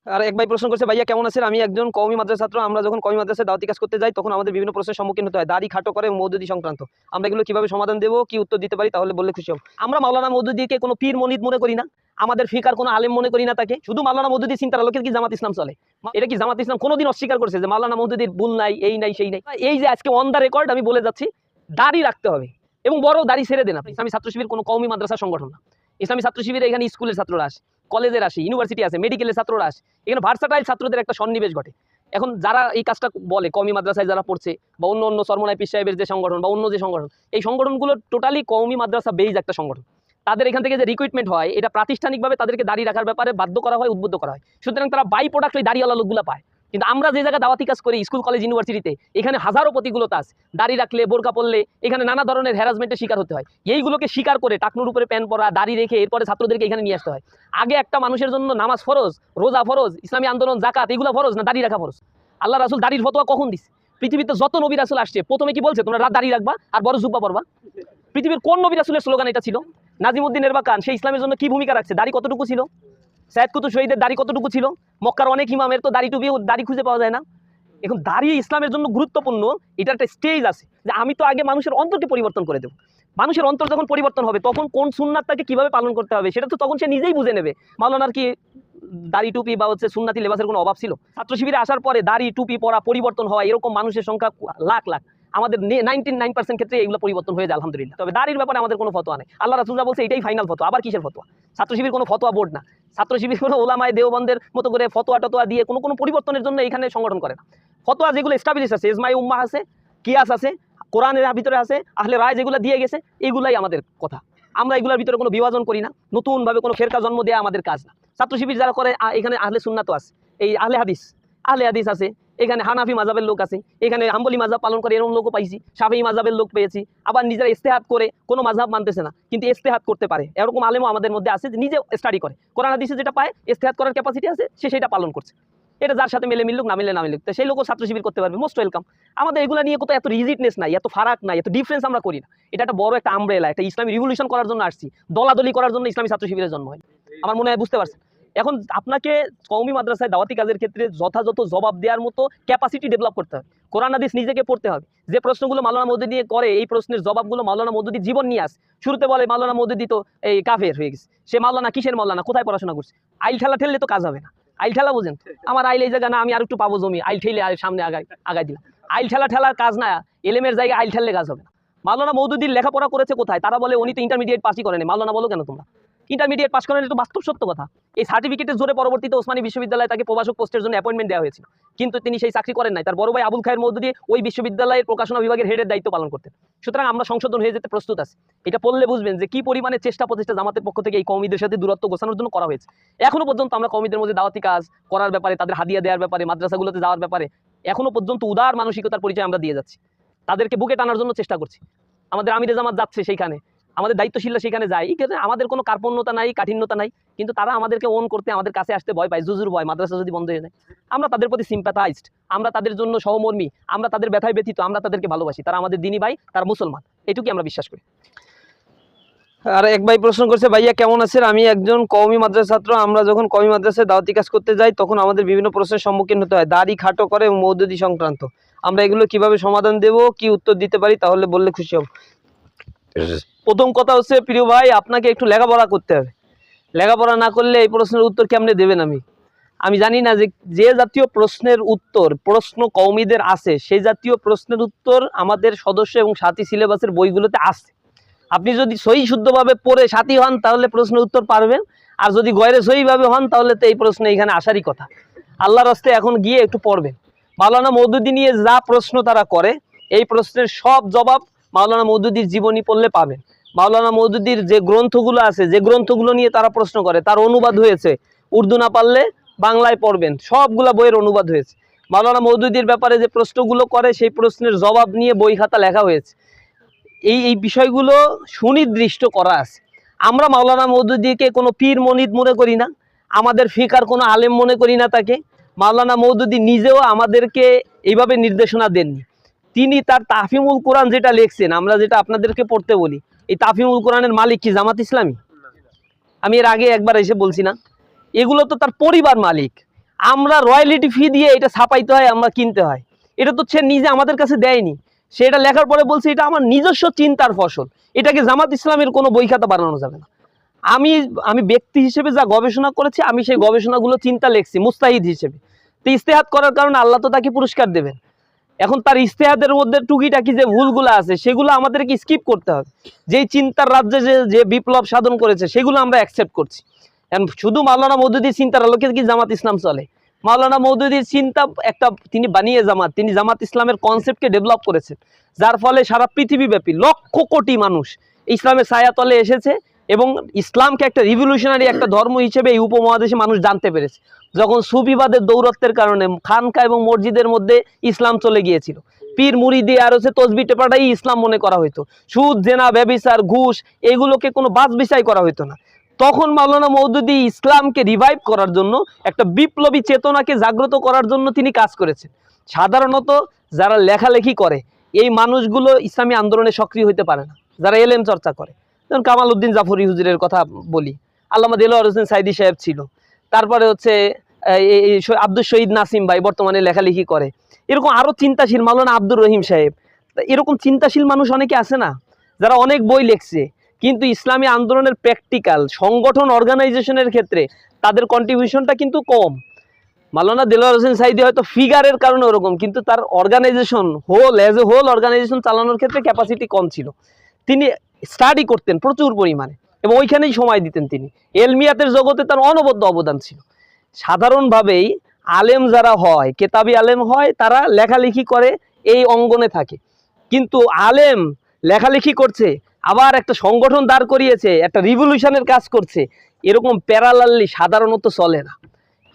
আর এক ভাই প্রশ্ন করছে, ভাইয়া কেমন আছেন? আমি একজন কওমি মাদ্রাসা ছাত্র। আমরা যখন কওমি মাদ্রাসায় দাওয়াতি কাজ করতে যাই তখন আমাদের বিভিন্ন প্রশ্নের সম্মুখীন হতে হয়, দাড়ি খাটো করে মওদুদি সংক্রান্ত। আমরা এগুলো কিভাবে সমাধান দেবো, কি উত্তর দিতে পারি, তাহলে বললে খুশি হব। আমরা মাওলানা মওদুদিকে কোনো পীর মনিদ মনে করি না, আমাদের ফিকার কোনো আলেম মনে করি না তাকে। শুধু মাওলানা মওদুদি চিন্তার আলোকে কি জামাত ইসলাম চলে? এটা কি জামাত ইসলাম কোনোদিন অস্বীকার করছে যে মাওলানা মওদুদির ভুল নাই, এই নাই সেই নাই? এই যে আজকে অন দ্য রেকর্ড আমি বলে যাচ্ছি, দাড়ি রাখতে হবে এবং বড় দাড়ি ছেড়ে দেন। ইসলামী ছাত্র শিবির কোনো কওমি মাদ্রাসা সংগঠন না। ইসলামী ছাত্র শিবিরে এখানে স্কুলের ছাত্ররা আসে, কলেজের আসে, ইউনিভার্সিটি আছে, মেডিকেলের ছাত্ররা আসে। এখানে ভার্সাটাইল ছাত্রদের একটা সন্নিবেশ ঘটে। এখন যারা এই কাজটা বলে কওমি মাদ্রাসায় যারা পড়ছে বা অন্য অন্য সরমনাই পীর সাহেবের যে সংগঠন বা অন্য যে সংগঠন, এই সংগঠনগুলো টোটালি কওমি মাদ্রাসা বেইজ একটা সংগঠন। তাদের এখান থেকে যে রিক্রুটমেন্ট হয় এটা প্রাতিষ্ঠানিকভাবে তাদেরকে দাড়ি রাখার ব্যাপারে বাধ্য করা হয়, উদ্বুদ্ধ করা হয়। সুতরাং তারা বাই প্রোডাক্ট ওই দাড়িওয়ালা লোকগুলো পায়। কিন্তু আমরা যে জায়গায় দাওয়াতি কাজ করি, স্কুল কলেজ ইউনিভার্সিটিতে, এখানে হাজারো প্রতিকূলতা আছে। দাড়ি রাখলে, বোরকা পরলে এখানে নানা ধরনের হ্যারাসমেন্টের শিকার হতে হয়। এইগুলোকে স্বীকার করে টাকনুর উপরে প্যান্ট পরা, দাড়ি রেখে এরপরে ছাত্রদেরকে এখানে নিয়ে আসতে হয়। আগে একটা মানুষের জন্য নামাজ ফরজ, রোজা ফরজ, ইসলামী আন্দোলন, জাকাত, এগুলো ফরজ না দাড়ি রাখা ফরজ? আল্লাহ রাসূল দাড়ির ফতোয়া কখন দিচ্ছে? পৃথিবীতে যত নবী রাসূল আসছে প্রথমে কি বলছে? তোমরা দাড়ি রাখবা আর বড় জুব্বা পরবা। পৃথিবীর কোন নবী রাসূলের স্লোগান এটা ছিল? নাজিমউদ্দিন এরবাকান সে ইসলামের জন্য কি ভূমিকা রাখছে? দাড়ি কতটুকু ছিল? সাইয়েদ কুতুব শহীদের দাড়ি কতটুকু ছিল? মক্কার অনেক ইমামের তো দাড়ি টুপি দাড়ি খুঁজে পাওয়া যায় না। এখন দাড়ি ইসলামের জন্য গুরুত্বপূর্ণ, এটা একটা স্টেজ আছে যে আমি তো আগে মানুষের অন্তরকে পরিবর্তন করে দেবো। মানুষের অন্তর যখন পরিবর্তন হবে তখন কোন সুন্নাতটাকে কিভাবে পালন করতে হবে সেটা তো তখন সে নিজেই বুঝে নেবে। মাওলানার কি দাড়ি টুপি বা সুন্নাতি লেবাসের কোনো অভাব ছিল? ছাত্র শিবিরে আসার পরে দাড়ি টুপি পরা পরিবর্তন হওয়া এরকম মানুষের সংখ্যা লাখ লাখ। আমাদের 99% ক্ষেত্রে এগুলো পরিবর্তন হয়ে যায় আলহামদুলিল্লাহ। তবে দাড়ির ব্যাপারে আমাদের কোনো ফতোয়া নেই। আল্লাহ রাসূলুল্লাহ বলছে এটাই ফাইনাল ফতোয়া। আবার কিসের ফতোয়া? ছাত্র শিবির কোনো ফতোয়া বোর্ড না। ছাত্র শিবির কোনো ওলামায়ে দেওবন্দের মতো করে ফতোয়া টতোয়া দিয়ে কোনো পরিবর্তনের জন্য এখানে সংগঠন করে না। ফতোয়া যেগুলো এস্টাবলিশ আছে, ইজমাই উম্মাহ আছে, কিয়াস আছে, কোরআনের ভিতরে আছে, আহলে রায় যেগুলো দিয়ে গেছে, এগুলাই আমাদের কথা। আমরা এগুলোর ভিতরে কোনো বিভাজন করি না। নতুনভাবে কোনো ফেরকা জন্ম দেওয়া আমাদের কাজ না। ছাত্র শিবির যারা করে এখানে আহলে সুন্নাত আছে, এই আহলে হাদিস আছে, এখানে হানাফি মাযহাবের লোক আছে, এখানে হাম্বলি মাযহাব পালন করে এরকম লোকও পাইছি, শাফিঈ মাযহাবের লোক পেয়েছি। আবার নিজেরা ইজতিহাদ করে কোনো মাযহাব মানতেছে না কিন্তু ইজতিহাদ করতে পারে এরকম আলেমও আমাদের মধ্যে আছে যে নিজে স্টাডি করে, কোরআন হাদিসে যেটা পায় ইজতিহাদ করার ক্যাপাসিটি আছে, সে সেটা পালন করছে। এটা যার সাথে মেলে মিলুক, না মিললে না মিলুক, তো সেই লোকও ছাত্র শিবির করতে পারবে, মোস্ট ওয়েলকাম। আমাদের এগুলো নিয়ে কোথাও এত রিজিডনেস নাই, এত ফারাক নাই, এত ডিফারেন্স আমরা করি না। এটা একটা বড় একটা আমব্রেলা, একটা ইসলামী রিভলিউশন করার জন্য আসছি, দলাদলি করার জন্য ইসলামী ছাত্র শিবিরের জন্ম হয়। আমার মনে হয় বুঝতে পারছেন। এখন আপনাকে কওমি মাদ্রাসায় দাওয়াতি কাজের ক্ষেত্রে যথাযথ জবাব দেওয়ার মতো ক্যাপাসিটি ডেভেলপ করতে হবে। কোরআন হাদিস নিজেকে পড়তে হবে। যে প্রশ্নগুলো মাওলানা মওদুদি নিয়ে করে, এই প্রশ্নের জবাবগুলো মাওলানা মওদুদির জীবন নিয়ে আসে। শুরুতে বলে মাওলানা মওদুদি তো এই কাফের হয়ে গেছে, সে মাওলানা কিসের মাওলানা, কোথায় পড়াশোনা করছে? আইল ঠেলা ঠেললে তো কাজ হবে না। আইল ঠেলা বুঝেন? আমার আইল এই জায়গা না, আমি আর একটু পাবো জমি, আইল ঠেলে আর সামনে আগাই দিলাম। আইল ঠেলার কাজ না, এলেমের জায়গায় আইল ঠেললে কাজ হবে না। মাওলানা মওদুদির লেখাপড়া করেছে কোথায়? তারা বলে উনি তো ইন্টারমিডিয়েট পাসই করেনি। মাওলানা বলো কেন তোমরা ইন্টারমিডিয়েট পাস করেন? এটা বাস্তব সত্য কথা। এই সার্টিফিকেটের জোরে পরবর্তীতে ওসমানী বিশ্ববিদ্যালয়ে তাকে প্রভাষক পোস্টের জন্য অ্যাপয়েন্টমেন্ট দেওয়া হয়েছিল, কিন্তু তিনি সেই চাকরি করেন নাই। তার বড় ভাই আবুল খায়ের মওদুদি ওই বিশ্ববিদ্যালয়ের প্রকাশনা বিভাগের হেডের দায়িত্ব পালন করতেন। সুতরাং আমরা সংশোধন হয়ে যেতে প্রস্তুত আছি। এটা পড়লে বুঝবেন যে কি পরিমাণে চেষ্টা প্রচেষ্টা জামাতের পক্ষ থেকে এই কওমিদের সাথে দূরত্ব গোছানোর জন্য করা হয়েছে। এখনো পর্যন্ত আমরা কওমিদের মধ্যে দাওয়াতি কাজ করার ব্যাপারে, তাদের হাদিয়া দেওয়ার ব্যাপারে, মাদ্রাসাগুলোতে যাওয়ার ব্যাপারে এখনো পর্যন্ত উদার মানসিকতার পরিচয় আমরা দিয়ে যাচ্ছি। তাদেরকে বুকে টানার জন্য চেষ্টা করছি। আমাদের আমিরে জামাত যাচ্ছে সেইখানে, আমাদের দায়িত্বশীলরা সেখানে যায়, আমাদের কোনো কার্পণ্যতা নাই, কাঠিন্যতা নাই, কিন্তু তারা আমাদেরকে ওন করতে, আমাদের কাছে আসতে ভয় পায়, জুজুর ভয়, মাদ্রাসা যদি বন্ধ হয়ে যায়। আমরা তাদের প্রতি সিম্প্যাথাইজড, আমরা তাদের জন্য সহমর্মী, আমরা তাদের ব্যথায় ব্যথিত, আমরা তাদেরকে ভালোবাসি। তারা আমাদের দিনী ভাই, তারা মুসলমান, এটুকুই আমরা বিশ্বাস করি। আর এক ভাই প্রশ্ন করছে, ভাইয়া কেমন আছেন? আমি একজন কওমি মাদ্রাসা ছাত্র। আমরা যখন কওমি মাদ্রাসায় দাওয়াতি কাজ করতে যাই তখন আমাদের বিভিন্ন প্রশ্নের সম্মুখীন হতে হয়, দাড়ি খাটো করে মওদুদি সংক্রান্ত। আমরা এগুলো কিভাবে সমাধান দেব, কি উত্তর দিতে পারি, তাহলে বললে খুশি হব। প্রথম কথা হচ্ছে, প্রিয় ভাই, আপনাকে একটু লেখাপড়া করতে হবে। লেখাপড়া না করলে এই প্রশ্নের উত্তর কেমনে দেবেন? আমি জানি না যে জাতীয় প্রশ্নের উত্তর প্রশ্ন কওমিদের আছে, সেই জাতীয় প্রশ্নের উত্তর আমাদের সদস্য এবং সাথী সিলেবাসের বইগুলোতে আছে। আপনি যদি সহি শুদ্ধভাবে পড়ে সাথী হন তাহলে প্রশ্নের উত্তর পারবেন, আর যদি গয়রে সহিভাবে হন তাহলে তো এই প্রশ্ন এখানে আসারই কথা। আল্লাহর রাস্তায় এখন গিয়ে একটু পড়বেন। মাওলানা মওদুদি নিয়ে যা প্রশ্ন তারা করে, এই প্রশ্নের সব জবাব মাওলানা মওদুদির জীবনী পড়লে পাবেন। মাওলানা মওদুদির যে গ্রন্থগুলো আছে, যে গ্রন্থগুলো নিয়ে তারা প্রশ্ন করে, তার অনুবাদ হয়েছে। উর্দু না পারলে বাংলায় পড়বেন, সবগুলা বইয়ের অনুবাদ হয়েছে। মাওলানা মওদুদির ব্যাপারে যে প্রশ্নগুলো করে সেই প্রশ্নের জবাব নিয়ে বই খাতা লেখা হয়েছে। এই বিষয়গুলো সুনির্দিষ্ট করা আছে। আমরা মাওলানা মওদুদিকে কোনো পীর মনিদ মনে করি না, আমাদের ফিকার কোনো আলেম মনে করি না তাকে। মাওলানা মওদুদি নিজেও আমাদেরকে এইভাবে নির্দেশনা দেননি। তিনি তার তাফহিমুল কোরআন যেটা লিখছেন, আমরা যেটা আপনাদেরকে পড়তে বলি, এই তাফহিমুল কোরআনের মালিক কি জামাত ইসলামী? আমি এর আগে একবার এসে বলছি না, এগুলো তো তার পরিবার মালিক। আমরা রয়্যালিটি ফি দিয়ে এটা ছাপাইতে হয়, আমরা কিনতে হয়। এটা তো সে নিজে আমাদের কাছে দেয়নি, সে এটা লেখার পরে বলছে এটা আমার নিজস্ব চিন্তার ফসল, এটাকে জামাত ইসলামের কোনো বই খাতা বানানো যাবে না। আমি আমি ব্যক্তি হিসেবে যা গবেষণা করেছি, আমি সেই গবেষণাগুলো চিন্তা লিখছি মুস্তাহিদ হিসেবে। তো ইস্তেহাদ করার কারণে আল্লাহ তো তাকে পুরস্কার দেবেন। এখন তার ইস্তেহাদের মধ্যে টুকিটাকি যে ভুলগুলো আছে সেগুলো আমাদেরকে স্কিপ করতে হবে। যেই চিন্তার রাজ্যে যে বিপ্লব সাধন করেছে সেগুলো আমরা অ্যাকসেপ্ট করছি। এখন শুধু মাওলানা মওদুদির চিন্তার আলোকে কি জামাত ইসলাম চলে? মাওলানা মওদুদির চিন্তা একটা, তিনি বানিয়ে জামাত, তিনি জামাত ইসলামের কনসেপ্টকে ডেভেলপ করেছেন, যার ফলে সারা পৃথিবীব্যাপী লক্ষ কোটি মানুষ ইসলামের ছায়াতলে এসেছে এবং ইসলামকে একটা রিভলিউশনারি একটা ধর্ম হিসেবে এই উপমহাদেশে মানুষ জানতে পেরেছে। যখন সুফিবাদের দৌরত্বের কারণে খানকা এবং মসজিদের মধ্যে ইসলাম চলে গিয়েছিল, পীর মুরিদি আর হচ্ছে তসবি টেপাটাই ইসলাম মনে করা হতো, সুদ জেনা ব্যভিচার ঘুষ এগুলোকে কোনো বাছ বিচাই করা হতো না, তখন মাওলানা মওদুদি ইসলামকে রিভাইভ করার জন্য, একটা বিপ্লবী চেতনাকে জাগ্রত করার জন্য তিনি কাজ করেছেন। সাধারণত যারা লেখালেখি করে এই মানুষগুলো ইসলামী আন্দোলনে সক্রিয় হতে পারে না, যারা এলেম চর্চা করে। যেমন কামাল উদ্দিন জাফরি হুজুরের কথা বলি, আল্লামা দেলোয়ার হোসেন সাইদি সাহেব ছিল, তারপরে হচ্ছে আব্দুল শহীদ নাসিম ভাই বর্তমানে লেখালেখি করে, এরকম আরও চিন্তাশীল মাওলানা আব্দুর রহিম সাহেব, এরকম চিন্তাশীল মানুষ অনেকে আছে না, যারা অনেক বই লিখছে, কিন্তু ইসলামী আন্দোলনের প্র্যাকটিক্যাল সংগঠন অর্গানাইজেশনের ক্ষেত্রে তাদের কন্ট্রিবিউশনটা কিন্তু কম। মাওলানা দেলোয়ার হোসেন সাইদি হয়তো ফিগারের কারণে ওরকম, কিন্তু তার organisation as a whole organisation চালানোর ক্ষেত্রে ক্যাপাসিটি কম ছিল। তিনি স্টাডি করতেন প্রচুর পরিমাণে এবং ওইখানেই সময় দিতেন। তিনি এলমিয়াতের জগতে তার অনবদ্য অবদান ছিল। সাধারণভাবেই আলেম যারা হয়, কেতাবি আলেম হয়, তারা লেখালেখি করে এই অঙ্গনে থাকে, কিন্তু আলেম লেখালেখি করছে আবার একটা সংগঠন দাঁড় করিয়েছে, একটা রিভলিউশনের কাজ করছে, এরকম প্যারালালি সাধারণত চলে না।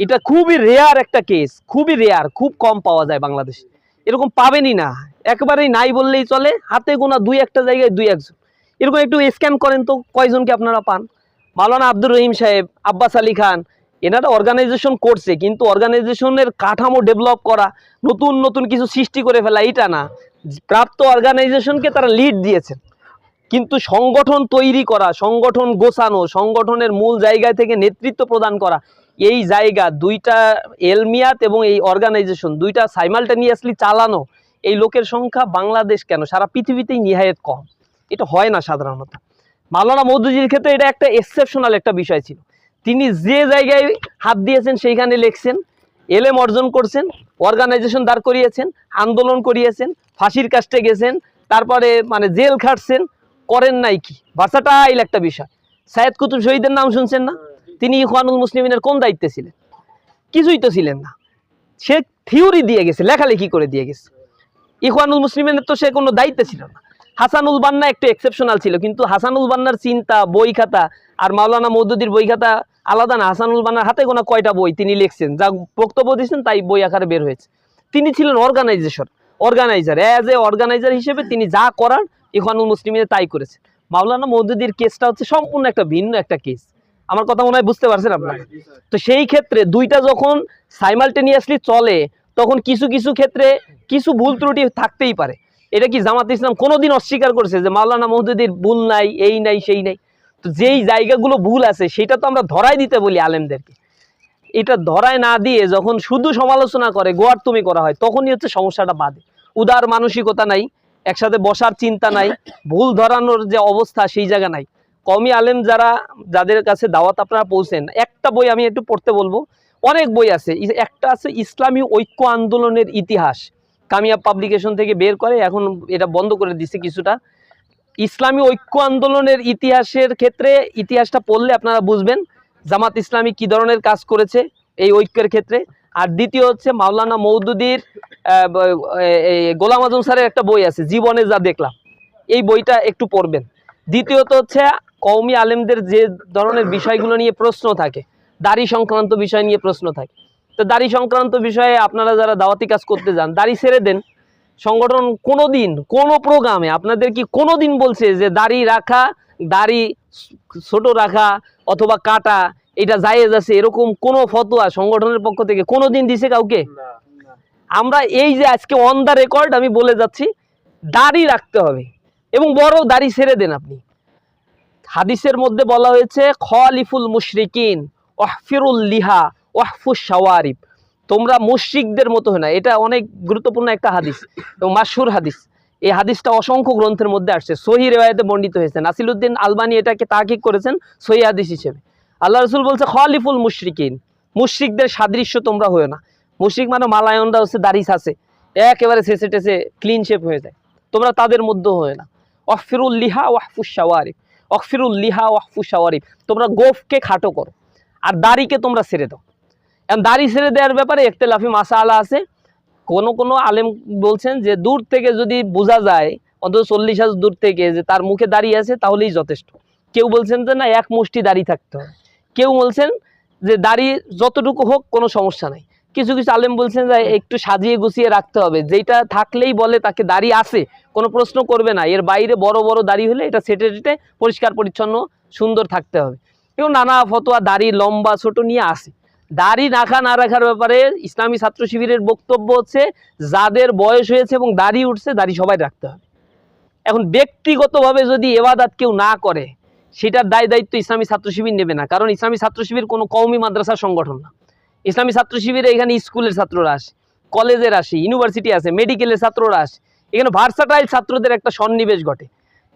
এটা খুবই রেয়ার একটা কেস, খুবই রেয়ার, খুব কম পাওয়া যায় বাংলাদেশে, এরকম পাবেনই না, একেবারেই নাই বললেই চলে, হাতে গোনা দুই একটা জায়গায় দুই একজন। এরকম একটু স্ক্যান করেন তো কয়জনকে আপনারা পান? মাওলানা আব্দুর রহিম সাহেব, আব্বাস আলী খান, এনারা অর্গানাইজেশন করছে, কিন্তু অর্গানাইজেশনের কাঠামো ডেভেলপ করা, নতুন নতুন কিছু সৃষ্টি করে ফেলা এটা না, প্রাপ্ত অর্গানাইজেশনকে তারা লিড দিয়েছেন, কিন্তু সংগঠন তৈরি করা, সংগঠন গোছানো, সংগঠনের মূল জায়গায় থেকে নেতৃত্ব প্রদান করা, এই জায়গা দুইটা, এলমিয়াত এবং এই অর্গানাইজেশন দুইটা সাইমালটেনিয়াসলি চালানো, এই লোকের সংখ্যা বাংলাদেশ কেন সারা পৃথিবীতেই নিহায়েত কম। এটা হয় না সাধারণত। মাওলানা মওদুদির ক্ষেত্রে এটা একটা এক্সেপশনাল একটা বিষয় ছিল। তিনি যে জায়গায় হাত দিয়েছেন সেইখানে লেখছেন, এলেম অর্জন করছেন, অর্গানাইজেশন দাঁড় করিয়েছেন, আন্দোলন করিয়েছেন, ফাঁসির কাস্টে গেছেন, তারপরে মানে জেল খাটছেন, করেন নাই কি ভার্সাটাইল একটা বিষয়। সাইয়েদ কুতুব শহীদের নাম শুনছেন না? তিনি ইখওয়ানুল মুসলিমিনের কোন দায়িত্বে ছিলেন? কিছুই তো ছিলেন না, সে থিওরি দিয়ে গেছে, লেখালেখি করে দিয়ে গেছে। ইখওয়ানুল মুসলিমিনের তো সে কোনো দায়িত্বে ছিল না। হাসানুল বান্না একটু এক্সেপশনাল ছিল, কিন্তু হাসানুল বান্নার চিন্তা, বই খাতা আর মাওলানা মওদুদির বই খাতা আলাদা না। হাসানুল বান্নার হাতে গোনা কয়টা বই তিনি লিখছেন, যা বক্তব্য দিয়েছেন তাই বই আকারে বের হয়েছে। তিনি ছিলেন অর্গানাইজার, অ্যাজ এ অর্গানাইজার হিসেবে তিনি যা করার ইখওয়ানুল মুসলিমিনে তাই করেছেন। মাওলানা মওদুদির কেসটা হচ্ছে সম্পূর্ণ একটা ভিন্ন একটা কেস। আমার কথা মনে হয় বুঝতে পারছেন আপনারা? তো সেই ক্ষেত্রে দুইটা যখন সাইমালটেনিয়াসলি চলে, তখন কিছু কিছু ক্ষেত্রে কিছু ভুল ত্রুটি থাকতেই পারে। এটা কি জামাত ইসলাম কোনোদিন অস্বীকার করছে যে মাওলানা মওদুদির ভুল নাই, এই নাই সেই নাই? তো যেই জায়গাগুলো ভুল আছে সেটা তো আমরা ধরাই দিতে বলি আলেমদেরকে। এটা ধরায় না দিয়ে যখন শুধু সমালোচনা করে, গোয়ার তুমি করা হয়, তখনই হচ্ছে সমস্যাটা বাধে। উদার মানসিকতা নাই, একসাথে বসার চিন্তা নাই, ভুল ধরানোর যে অবস্থা সেই জায়গা নাই। কওমি আলেম যাদের কাছে দাওয়াত আপনারা পৌঁছেন, একটা বই আমি একটু পড়তে বলবো, অনেক বই আছে, একটা আছে ইসলামী ঐক্য আন্দোলনের ইতিহাস, কামিয়াব পাবলিকেশন থেকে বের করে, এখন এটা বন্ধ করে দিচ্ছে কিছুটা। ইসলামী ঐক্য আন্দোলনের ইতিহাসের ক্ষেত্রে ইতিহাসটা পড়লে আপনারা বুঝবেন জামাত ইসলামী কি ধরনের কাজ করেছে এই ঐক্যের ক্ষেত্রে। আর দ্বিতীয় হচ্ছে মাওলানা মওদুদির গোলাম আজম স্যারের একটা বই আছে, জীবনে যা দেখলাম, এই বইটা একটু পড়বেন। দ্বিতীয়ত হচ্ছে কওমি আলেমদের যে ধরনের বিষয়গুলো নিয়ে প্রশ্ন থাকে, দাড়ি সংক্রান্ত বিষয় নিয়ে প্রশ্ন থাকে, তো দাড়ি সংক্রান্ত বিষয়ে আপনারা যারা দাওয়াতি কাজ করতে যান, দাড়ি ছেড়ে দেন। সংগঠন কোনোদিন কোনো প্রোগ্রামে আপনাদের কি কোনোদিন বলছে যে দাড়ি রাখা, দাড়ি ছোট রাখা অথবা কাটা এটা জায়েজ আছে, এরকম কোনো ফতোয়া সংগঠনের পক্ষ থেকে কোনোদিন দিছে কাউকে? আমরা এই যে আজকে অন দ্য রেকর্ড আমি বলে যাচ্ছি, দাড়ি রাখতে হবে এবং বড় দাড়ি ছেড়ে দেন আপনি। হাদিসের মধ্যে বলা হয়েছে খলিফুল মুশরিকিন ওয়াহফিরুল লিহা ওয়াহফুশ শাওয়ারিব, তোমরা মুশরিকদের মতো হয় না। এটা অনেক গুরুত্বপূর্ণ একটা হাদিস এবং মাশহুর হাদিস। এই হাদিসটা অসংখ্য গ্রন্থের মধ্যে আসছে, সহি রিওয়ায়াতে বর্ণিত হয়েছে। নাসিরুদ্দিন আলবানী এটাকে তাহকিক করেছেন সহি হাদিস হিসেবে। আল্লাহ রাসূল বলছে খালিফুল মুশরিকিন, মুশরিকদের সাদৃশ্য তোমরা হয়ো না। মুশরিক মানে মালায়নরা হচ্ছে দাড়ি আছে, একেবারে ছেঁচে টেছে ক্লিন শেপ হয়ে যায়, তোমরা তাদের মধ্যে হয় না। অফিরুল লিহা ওয়াহফুস শাওয়ারিব, অফিরুল লিহা ওয়াহফুস শাওয়ারিব, তোমরা গোফকে খাটো করো আর দাড়িকে তোমরা ছেড়ে দাও। এখন দাড়ি ছেড়ে দেওয়ার ব্যাপারে ইখতিলাফি মাসালা আছে। কোনো আলেম বলছেন যে দূর থেকে যদি বোঝা যায় অন্তত 40 হাত দূর থেকে যে তার মুখে দাড়ি আছে তাহলেই যথেষ্ট। কেউ বলছেন যে না, এক মুষ্টি দাড়ি থাকতে হয়। কেউ বলছেন যে দাড়ি যতটুকু হোক কোনো সমস্যা নাই। কিছু কিছু আলেম বলছেন যে একটু সাজিয়ে গুছিয়ে রাখতে হবে, যেটা থাকলেই বলে তাকে দাড়ি আছে, কোনো প্রশ্ন করবে না। এর বাইরে বড় বড় দাড়ি হলে এটা সেটে সেটে পরিষ্কার পরিচ্ছন্ন সুন্দর থাকতে হবে। এবং নানা ফতোয়া দাড়ি লম্বা ছোট নিয়ে আসে। দাড়ি রাখা না রাখার ব্যাপারে ইসলামী ছাত্র শিবিরের বক্তব্য হচ্ছে যাদের বয়স হয়েছে এবং দাড়ি উঠছে দাড়ি সবাই রাখতে হবে। এখন ব্যক্তিগতভাবে যদি এবাদত কেউ না করে সেটার দায়িত্ব ইসলামী ছাত্র শিবির নেবে না, কারণ ইসলামী ছাত্র শিবির কোনো কওমি মাদ্রাসার সংগঠন না। ইসলামী ছাত্র শিবিরে এখানে স্কুলের ছাত্ররা আসে, কলেজের আসে, ইউনিভার্সিটি আছে, মেডিকেলের ছাত্ররা আসে, এখানে ভার্সাটাইল ছাত্রদের একটা সন্নিবেশ ঘটে।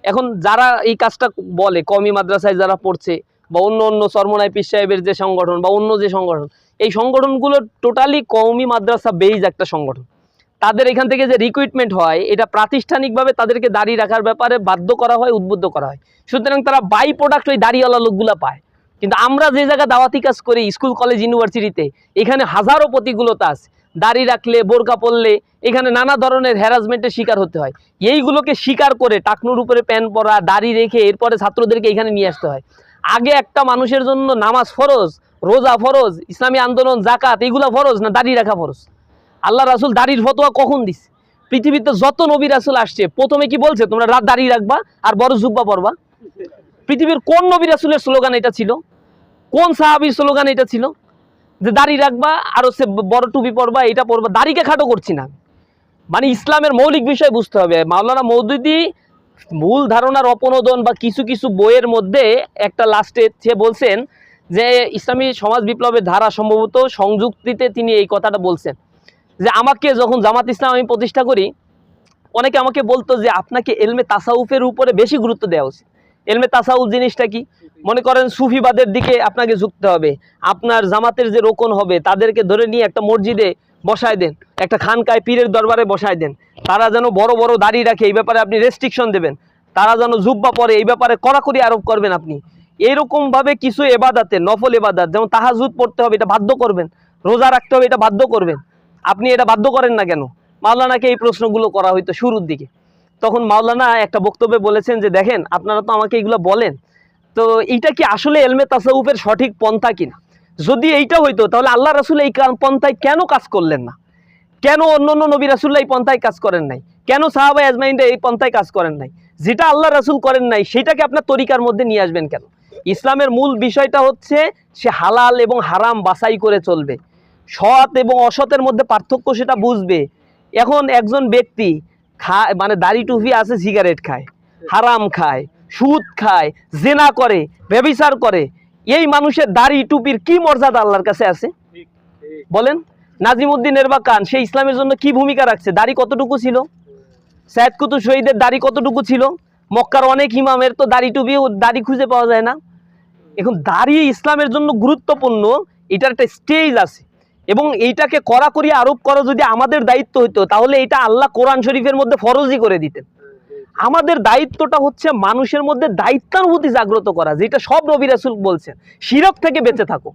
এখন যারা এই কাজটা বলে কওমি মাদ্রাসায় যারা পড়ছে বা অন্য চরমনাই পীর সাহেবের যে সংগঠন বা অন্য যে সংগঠন, এই সংগঠনগুলো টোটালি কওমি মাদ্রাসা বেইজ একটা সংগঠন। তাদের এখান থেকে যে রিক্রুটমেন্ট হয় এটা প্রাতিষ্ঠানিকভাবে তাদেরকে দাড়ি রাখার ব্যাপারে বাধ্য করা হয়, উদ্বুদ্ধ করা হয়। সুতরাং তারা বাই প্রোডাক্ট ওই দাড়িওয়ালা লোকগুলা পায়। কিন্তু আমরা যে জায়গায় দাওয়াতি কাজ করি স্কুল কলেজ ইউনিভার্সিটিতে, এখানে হাজারো প্রতিকূলতা আছে। দাড়ি রাখলে বোরকা পরলে এখানে নানা ধরনের হ্যারাসমেন্টের শিকার হতে হয়। এইগুলোকে স্বীকার করে টাকনুর উপরে প্যান্ট পরা, দাড়ি রেখে এরপরে ছাত্রদেরকে এখানে নিয়ে আসতে হয়। আগে একটা মানুষের জন্য নামাজ ফরজ, রোজা ফরজ, ইসলামী আন্দোলন, জাকাত এগুলা ফরজ না দাড়ি রাখা ফরজ? আল্লাহ রাসূল দাড়ির ফতোয়া কখন দিছে? পৃথিবীতে যত নবী রাসূল আসছে প্রথমে কি বলছে তোমরা রাত দাড়ি রাখবা আর বড় জুব্বা পরবা? পৃথিবীর কোন নবী রাসূলের স্লোগান এটা ছিল? কোন সাহাবীর স্লোগান এটা ছিল যে দাড়ি রাখবা আর হচ্ছে বড় টুপি পরবা, এটা পরবা? দাড়িকে খাটো করছি না, মানে ইসলামের মৌলিক বিষয় বুঝতে হবে। মাওলানা মওদুদী মূল ধারণার অপনোদন বা কিছু কিছু বইয়ের মধ্যে একটা লাস্টে সে বলছেন যে ইসলামী সমাজ বিপ্লবের ধারা সম্ভবত সংযুক্তিতে তিনি এই কথাটা বলছেন যে আমাকে যখন জামাত ইসলাম আমি প্রতিষ্ঠা করি, অনেকে আমাকে বলতো যে আপনাকে এলমে তাসাউফের উপরে বেশি গুরুত্ব দেওয়া উচিত। এলমে তাসাউফ জিনিসটা কি? মনে করেন সুফিবাদের দিকে আপনাকে ঝুঁকতে হবে। আপনার জামাতের যে রোকন হবে তাদেরকে ধরে নিয়ে একটা মসজিদে বসায় দেন, একটা খানকায় পীরের দরবারে বসায় দেন, তারা যেন বড় বড় দাড়ি রাখে এই ব্যাপারে আপনি রেস্ট্রিকশন দেবেন, তারা যেন জুব্বা পরে এই ব্যাপারে কড়াকড়ি আরোপ করবেন আপনি। এইরকমভাবে কিছু এবাদাতে নফল এবাদাত যেমন তাহাজ্জুদ পড়তে হবে এটা বাধ্য করবেন, রোজা রাখতে হবে এটা বাধ্য করবেন। আপনি এটা বাধ্য করেন না কেন? মাওলানাকে এই প্রশ্নগুলো করা হইতো শুরুর দিকে। তখন মাওলানা একটা বক্তব্যে বলেছেন যে দেখেন আপনারা তো আমাকে এগুলো বলেন, তো এইটা কি আসলে এলমে তাসাউফের সঠিক পন্থা কিনা? যদি এইটা হইতো তাহলে আল্লাহ রাসূল এই পন্থায় কেন কাজ করলেন না? কেন অন্যান্য নবী রাসূলরা এই পন্থায় কাজ করেন নাই? কেন সাহাবা আজমাইনরা এই পন্থায় কাজ করেন নাই? যেটা আল্লাহ রাসূল করেন নাই সেটাকে আপনার তরিকার মধ্যে নিয়ে আসবেন কেন? ইসলামের মূল বিষয়টা হচ্ছে সে হালাল এবং হারাম বাছাই করে চলবে, সৎ এবং অসতের মধ্যে পার্থক্য সেটা বুঝবে। এখন একজন ব্যক্তি খায় মানে দাড়ি টুপি আছে, সিগারেট খায়, হারাম খায়, সুদ খায়, জেনা করে, ব্যভিচার করে, এই মানুষের দাড়ি টুপির কি মর্যাদা আল্লাহর কাছে আছে বলেন? নাজিমউদ্দিন এরবাকান সে ইসলামের জন্য কি ভূমিকা রাখছে? দাড়ি কতটুকু ছিল? সাইয়েদ কুতুব শহীদের দাড়ি কতটুকু ছিল? মক্কার অনেক ইমামের তো দাড়ি টুপি দাড়ি খুঁজে পাওয়া যায় না। এখন দাড়ি ইসলামের জন্য গুরুত্বপূর্ণ, এটার একটা স্টেজ আছে এবং এইটাকে কড়াকড়ি আরোপ করা যদি আমাদের দায়িত্ব হতো তাহলে এটা আল্লাহ কোরআন শরীফের মধ্যে ফরজই করে দিতেন। আমাদের দায়িত্বটা হচ্ছে মানুষের মধ্যে দায়িত্বানুভূতি জাগ্রত করা, যেটা সব নবী রাসূল বলছেন, শিরক থেকে বেঁচে থাকো,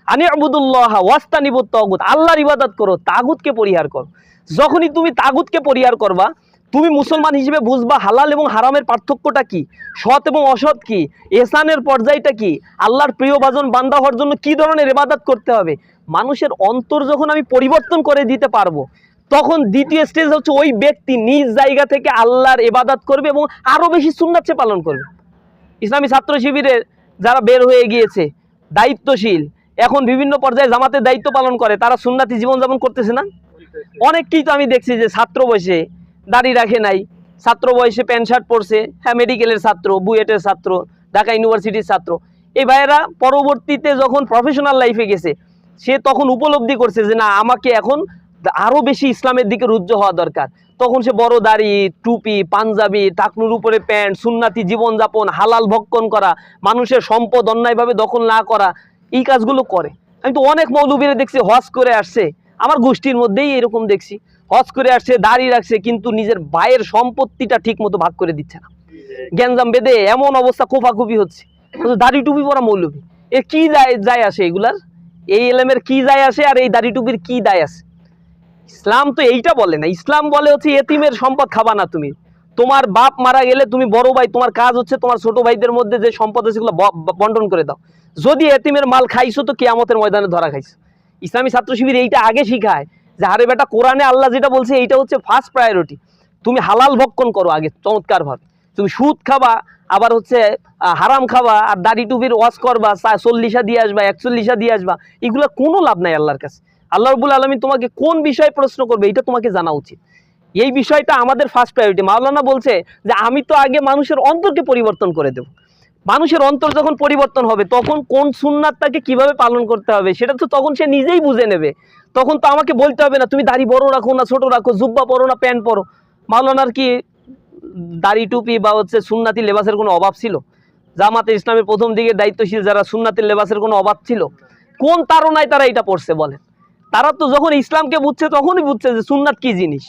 আনি আবুদুল্লাহ ওয়াস্তানিবুত তাগুত, আল্লাহর ইবাদত করো, তাগুতকে পরিহার করো। যখনই তুমি তাগুতকে পরিহার করবা তুমি মুসলমান হিসেবে বুঝবা হালাল এবং হারামের পার্থক্যটা কি, সৎ এবং অসৎ কি, ইহসানের পর্যায়টা কি, আল্লাহর প্রিয়ভাজন বান্দা হওয়ার জন্য কি ধরনের ইবাদত করতে হবে। মানুষের অন্তর যখন আমি পরিবর্তন করে দিতে পারবো তখন দ্বিতীয় স্টেজ হচ্ছে ওই ব্যক্তি নিজ জায়গা থেকে আল্লাহর ইবাদত করবে এবং আরো বেশি সুন্নাত পালন করবে। ইসলামী ছাত্র শিবিরের যারা বের হয়ে গিয়েছে দায়িত্বশীল, এখন বিভিন্ন পর্যায়ে জামাতের দায়িত্ব পালন করে, তারা সুন্নাতি জীবনযাপন করতেছে না? অনেককেই তো আমি দেখছি যে ছাত্র বয়সে দাড়ি রাখে নাই, ছাত্র বয়সে প্যান্ট শার্ট পরছে, হ্যাঁ মেডিকেলের ছাত্র, বুয়েটের ছাত্র, ঢাকা ইউনিভার্সিটির ছাত্র, এই ভাইয়েরা পরবর্তীতে যখন প্রফেশনাল লাইফে গেছে সে তখন উপলব্ধি করছে যে না, আমাকে এখন আরো বেশি ইসলামের দিকে রুজ্জু হওয়া দরকার। তখন সে বড় দাড়ি, টুপি, পাঞ্জাবি, টাকনুর উপরে প্যান্ট, সুন্নাতি জীবনযাপন, হালাল ভক্ষণ করা, মানুষের সম্পদ অন্যায়ভাবে দখল না করা, এই কাজগুলো করে। আমি তো অনেক মৌলবীরা দেখছি হজ করে আসছে, আমার গোষ্ঠীর মধ্যেই এরকম দেখছি, হজ করে আসছে, দাড়ি রাখছে, কিন্তু নিজের ভাইয়ের সম্পত্তিটা ঠিক মতো ভাগ করে দিচ্ছে না। গ্যাঞ্জাম বেঁধে এমন অবস্থা, কোফাকুফি হচ্ছে, দাড়ি টুপি পরা মৌলবী। এর কি যায় আসে এগুলার? এই এলেমের কি যায় আসে আর এই দাড়ি টুপির কি দায় আছে? ইসলাম তো এইটা বলে না। ইসলাম বলে হচ্ছে এতিমের সম্পদ খাবা না তুমি। তোমার বাপ মারা গেলে তুমি বড় ভাই, তোমার কাজ হচ্ছে তোমার ছোট ভাইদের মধ্যে যে সম্পদ আছে সেগুলো বন্টন করে দাও। যদি এতিমের মাল খাইছো তো কিয়ামতের ময়দানে ধরা খাইছো। ইসলামী ছাত্র শিবির এইটা আগে শিখায় যে আরে বেটা, কোরআনে আল্লাহ যেটা বলছে এইটা হচ্ছে ফার্স্ট প্রায়োরিটি। তুমি হালাল ভক্ষণ করো আগে চমৎকার ভাবে। তুমি সুদ খাবা, আবার হচ্ছে হারাম খাবা, আর দাড়ি টুপির ওয়াজ করবা, 40 দিয়ে আসবা, 41 দিয়ে আসবা, এগুলো কোনো লাভ নাই আল্লাহর কাছে। আল্লাহ রাব্বুল আলামিন তোমাকে কোন বিষয়ে প্রশ্ন করবে এটা তোমাকে জানা উচিত। এই বিষয়টা আমাদের ফার্স্ট প্রায়োরিটি। মাওলানা বলছে যে আমি তো আগে মানুষের অন্তরকে পরিবর্তন করে দেব। মানুষের অন্তর যখন পরিবর্তন হবে তখন কোন সুন্নাতটাকে কিভাবে পালন করতে হবে সেটা তো তখন সে নিজেই বুঝে নেবে। তখন তো আমাকে বলতে হবে না তুমি দাড়ি বড় রাখো না ছোট রাখো, জুব্বা পরো না প্যান্ট পরো। মাওলানার কি দাড়ি টুপি বা হচ্ছে সুন্নাতি লেবাসের কোনো অভাব ছিল? জামাতে ইসলামের প্রথম দিকে দায়িত্বশীল যারা, সুন্নাতি লেবাসের কোনো অভাব ছিল? কোন তাড়নায় তারা এটা পড়ছে বলেন? তারা তো যখন ইসলামকে বুঝছে তখনই বুঝছে যে সুন্নাত কি জিনিস,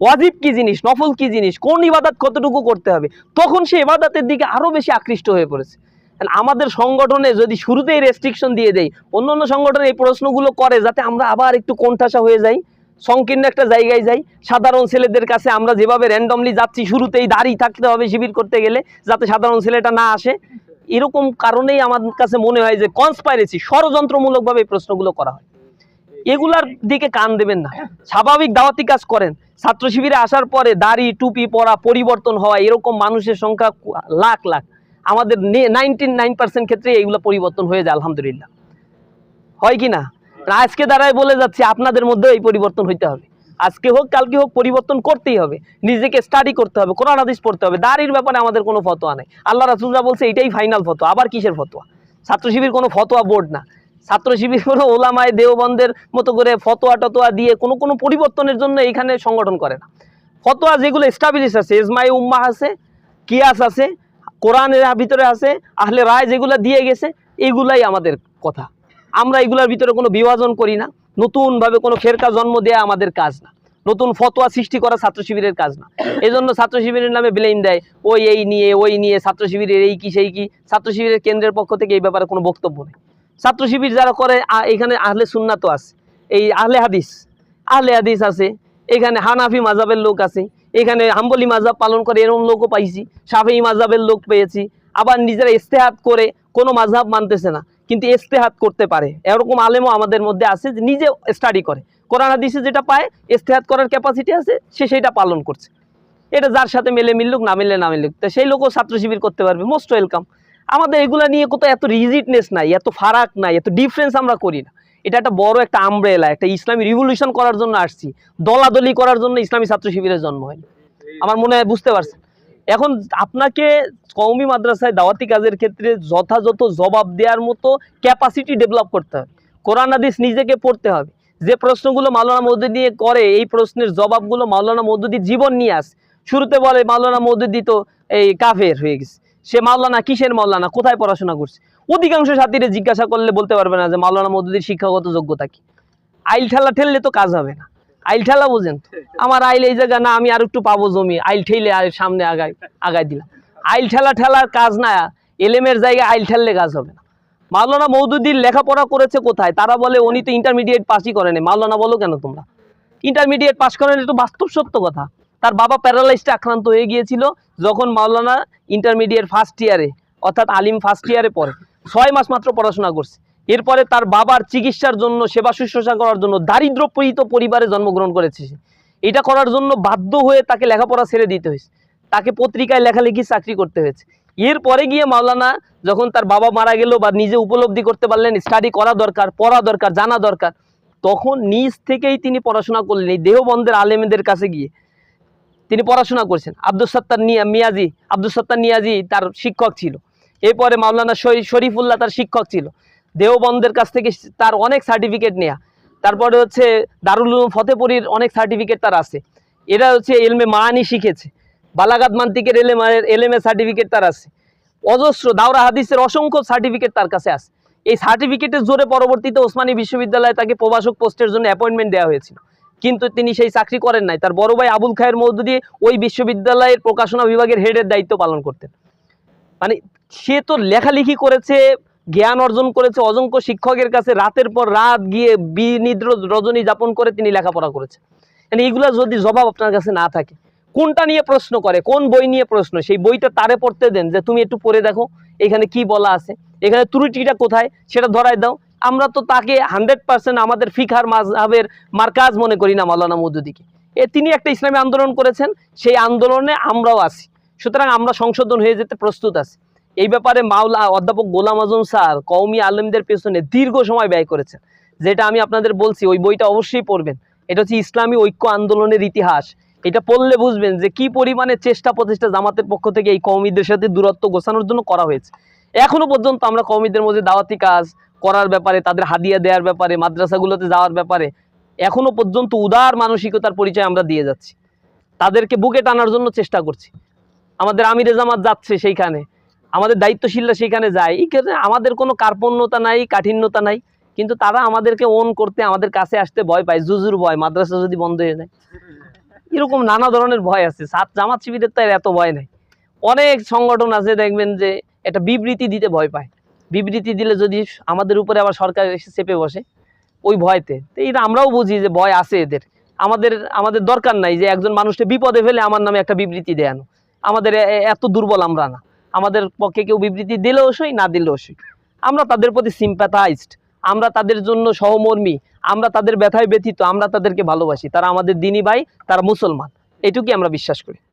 ওয়াজিব কি জিনিস, নফল কি জিনিস, কোন ইবাদত কতটুকু করতে হবে। তখন সে ইবাদতের দিকে আরো বেশি আকৃষ্ট হয়ে পড়েছে। আমাদের সংগঠনে যদি শুরুতেই রেস্ট্রিকশন দিয়ে দেয়, অন্য অন্য সংগঠনে এই প্রশ্নগুলো করে যাতে আমরা আবার একটু কোণঠাসা হয়ে যাই, সংকীর্ণ একটা জায়গায় যাই। সাধারণ ছেলেদের কাছে আমরা যেভাবে র্যান্ডমলি যাচ্ছি, শুরুতেই দাঁড়িয়ে থাকতে হবে শিবির করতে গেলে যাতে সাধারণ ছেলেটা না আসে, এরকম কারণেই আমার কাছে মনে হয় যে কনস্পাইরেসি, ষড়যন্ত্রমূলকভাবে এই প্রশ্নগুলো করা হয়। এগুলার দিকে কান দেবেন না, স্বাভাবিক দাওয়াতি কাজ করেন। ছাত্র শিবিরে আসার পরে দাড়ি টুপি পরা, পরিবর্তন হওয়া, এরকম মানুষের সংখ্যা লাখ লাখ। আমাদের 99% ক্ষেত্রে এইগুলো পরিবর্তন হয়ে যায় আলহামদুলিল্লাহ। হয় কি না? আজকে দাঁড়ায় বলে যাচ্ছি আপনাদের মধ্যে এই পরিবর্তন হইতে হবে। আজকে হোক কালকে হোক পরিবর্তন করতেই হবে। নিজেকে স্টাডি করতে হবে, কোরআন হাদিস পড়তে হবে। দাড়ির ব্যাপারে আমাদের কোনো ফতোয়া নাই। আল্লাহ রাসূলরা বলছে এটাই ফাইনাল ফতোয়া, আবার কিসের ফতোয়া? ছাত্র শিবির কোনো ফতোয়া বোর্ড না। ছাত্র শিবির কোনো ওলামায়ে দেওবন্দের মতো করে ফতোয়া টতোয়া দিয়ে কোনো পরিবর্তনের জন্য এইখানে সংগঠন করে না। ফতোয়া যেগুলো এস্টাবলিশ আছে, ইজমাই উম্মাহ আছে, কিয়াস আছে, কোরআনের ভিতরে আছে, আহলে রায় যেগুলো দিয়ে গেছে, এগুলাই আমাদের কথা। আমরা এগুলোর ভিতরে কোনো বিভাজন করি না। নতুনভাবে কোনো ফেরকা জন্ম দেয়া আমাদের কাজ না, নতুন ফতোয়া সৃষ্টি করা ছাত্র শিবিরের কাজ না। এই জন্য ছাত্র শিবিরের নামে ব্লেম দেয়, এই নিয়ে ছাত্র শিবিরের এই কি সেই কি। ছাত্র শিবিরের কেন্দ্রের পক্ষ থেকে এই ব্যাপারে কোনো বক্তব্য নেই। ছাত্র শিবির যারা করে এখানে আহলে সুন্নাত আছে, এই আহলে হাদিস আছে, এখানে হানাফি মাযহাবের লোক আছে, এখানে হাম্বলি মাযহাব পালন করে এরকম লোকও পাইছি, শাফিঈ মাযহাবের লোক পেয়েছি। আবার নিজেরা ইজতিহাদ করে কোনো মাযহাব মানতেছে না কিন্তু ইজতিহাদ করতে পারে, এরকম আলেমও আমাদের মধ্যে আছে যে নিজে স্টাডি করে, কোরআন হাদিসে যেটা পায় ইজতিহাদ করার ক্যাপাসিটি আছে, সে সেটা পালন করছে। এটা যার সাথে মেলে মিলুক, না মিললে না মিলুক, তো সেই লোকও ছাত্র শিবির করতে পারবে, মোস্ট ওয়েলকাম। আমাদের এগুলা নিয়ে কোথাও এত রিজিডনেস নাই, এত ফারাক নাই, এত ডিফারেন্স আমরা করি না। এটা একটা বড় একটা আমব্রেলা, একটা ইসলামী রিভলিউশন করার জন্য আসছি, দলাদলি করার জন্য ইসলামী ছাত্র শিবিরের জন্ম হয়নি। আমার মনে হয় বুঝতে পারছেন। এখন আপনাকে কওমি মাদ্রাসায় দাওয়াতি কাজের ক্ষেত্রে যথাযথ জবাব দেওয়ার মতো ক্যাপাসিটি ডেভেলপ করতে হবে। কোরআন হাদিস নিজেকে পড়তে হবে। যে প্রশ্নগুলো মাওলানা মওদুদী করে, এই প্রশ্নের জবাবগুলো মাওলানা মওদুদীর জীবন নিয়ে আসে। শুরুতে বলে মাওলানা মওদুদী তো এই কাফের হয়ে গেছে, সে মাওলানা কিসের মাওলানা, কোথায় পড়াশোনা করছে? অধিকাংশ সাথীরে জিজ্ঞাসা করলে বলতে পারবে না যে মাওলানা মওদুদীর শিক্ষাগত যোগ্যতা কি। আইল ঠেলা ঠেললে তো কাজ হবে না। আইল ঠেলা বোঝেন? আমার আইল এই জায়গা না, আমি আর একটু পাবো জমি, আইল ঠেলে সামনে আগায় দিলাম। আইল ঠেলার কাজ না, এলেমের জায়গায় আইল ঠেললে কাজ হবে না। মাওলানা মওদুদীর লেখাপড়া করেছে কোথায়? তারা বলে উনি তো ইন্টারমিডিয়েট পাসই করেনি। মাওলানা বলো কেন তোমরা ইন্টারমিডিয়েট পাস করেন? এটা বাস্তব সত্য কথা। তার বাবা প্যারালাইজড আক্রান্ত হয়ে গিয়েছিল যখন মাওলানা ইন্টারমিডিয়েট ফার্স্ট ইয়ারে, অর্থাৎ আলিম ফার্স্ট ইয়ারে পড়ে, 6 মাস মাত্র পড়াশোনা করছে। এরপরে তার বাবার চিকিৎসার জন্য, সেবা শুশ্রূষা করার জন্য দারিদ্রপীড়িত পরিবারে জন্মগ্রহণ করেছে। এটা করার জন্য বাধ্য হয়ে তাকে লেখাপড়া ছেড়ে দিতে হয়েছে, তাকে পত্রিকায় লেখালেখি চাকরি করতে হয়েছে। এরপরে গিয়ে মাওলানা যখন তার বাবা মারা গেল বা নিজে উপলব্ধি করতে পারলেন স্টাডি করা দরকার, পড়া দরকার, জানা দরকার, তখন নিজ থেকেই তিনি পড়াশোনা করলেন। এই দেওবন্দের আলেমদের কাছে গিয়ে তিনি পড়াশোনা করছেন। আব্দুস সাত্তার নিয়াজি তার শিক্ষক ছিল। এরপরে মাওলানা শরীফুল্লাহ তার শিক্ষক ছিল। দেওবন্দের কাছ থেকে তার অনেক সার্টিফিকেট নেয়া, তারপরে হচ্ছে দারুল উলুম ফতেপুরীর অনেক সার্টিফিকেট তার আছে। এরা হচ্ছে এলমে মানি শিখেছে, বালাগাত মান্তিকের এলএমএ সার্টিফিকেট তার আছে, অজস্র দাওরা হাদিসের অসংখ্য সার্টিফিকেট তার কাছে আছে। এই সার্টিফিকেটের জোরে পরবর্তীতে ওসমানী বিশ্ববিদ্যালয়ে তাকে প্রভাষক পোস্টের জন্য অ্যাপয়েন্টমেন্ট দেওয়া হয়েছিল, কিন্তু তিনি সেই চাকরি করেন নাই। তার বড় ভাই আবুল খায়ের মওদুদী ওই বিশ্ববিদ্যালয়ের প্রকাশনা বিভাগের হেডের দায়িত্ব পালন করতেন। মানে সে তো লেখালেখি করেছে, জ্ঞান অর্জন করেছে, অসংখ্য শিক্ষকের কাছে রাতের পর রাত গিয়ে বিনিদ্র রজনী যাপন করে তিনি লেখাপড়া করেছে। মানে এইগুলা যদি জবাব আপনার কাছে না থাকে, কোনটা নিয়ে প্রশ্ন করে, কোন বই নিয়ে প্রশ্ন, সেই বইটা তারে পড়তে দেন, যে তুমি একটু পড়ে দেখো এখানে কি বলা আছে, এখানে ত্রুটিটা কোথায় সেটা ধরায় দাও। আমরা তো তাকে 100% আমাদের ফিকহার মাযহাবের মারকাজ মনে করি না মাওলানা মওদুদীকে। তিনি একটা ইসলামী আন্দোলন করেছেন, সেই আন্দোলনে আমরাও আছি, সুতরাং আমরা সংশোধন হয়ে যেতে প্রস্তুত আছি। এই ব্যাপারে অধ্যাপক গোলাম আজম স্যার কওমি আলেমদের পেছনে দীর্ঘ সময় ব্যয় করেছেন, যেটা আমি আপনাদের বলছি, ওই বইটা অবশ্যই পড়বেন। এটা হচ্ছে ইসলামী ঐক্য আন্দোলনের ইতিহাস। এটা পড়লে বুঝবেন যে কি পরিমাণে চেষ্টা প্রচেষ্টা জামাতের পক্ষ থেকে এই কওমিদের সাথে দূরত্ব গোছানোর জন্য করা হয়েছে। এখনো পর্যন্ত আমরা কওমিদের মধ্যে দাওয়াতি কাজ করার ব্যাপারে, তাদের হাদিয়া দেওয়ার ব্যাপারে, মাদ্রাসাগুলোতে যাওয়ার ব্যাপারে এখনো পর্যন্ত উদার মানসিকতার পরিচয় আমরা দিয়ে যাচ্ছি, তাদেরকে বুকে টানার জন্য চেষ্টা করছি। আমাদের আমিরে জামাত যাচ্ছে সেইখানে, আমাদের দায়িত্বশীলরা সেখানে যায়, এই কারণে আমাদের কোনো কার্পণ্যতা নাই, কাঠিন্যতা নাই, কিন্তু তারা আমাদেরকে ওন করতে, আমাদের কাছে আসতে ভয় পায়, জুজুর ভয়, মাদ্রাসা যদি বন্ধ হয়ে যায়, এরকম নানা ধরনের ভয় আছে। জামাত শিবিরের তো এত ভয় নাই। অনেক সংগঠন আছে দেখবেন যে একটা বিবৃতি দিতে ভয় পায়, বিবৃতি দিলে যদি আমাদের উপরে আবার সরকার এসে চেপে বসে ওই ভয়তে। তো এটা আমরাও বুঝি যে ভয় আছে এদের, আমাদের দরকার নাই যে একজন মানুষকে বিপদে ফেলে আমার নামে একটা বিবৃতি দেয়ানো। আমাদের এত দুর্বল আমরা না, আমাদের পক্ষে কেউ বিবৃতি দিলেও সই, না দিলেও সই। আমরা তাদের প্রতি সিম্প্যাথাইজড, আমরা তাদের জন্য সহমর্মী, আমরা তাদের ব্যথায় ব্যথিত, আমরা তাদেরকে ভালোবাসি। তারা আমাদের দিনী ভাই, তারা মুসলমান, এটুকুই আমরা বিশ্বাস করি।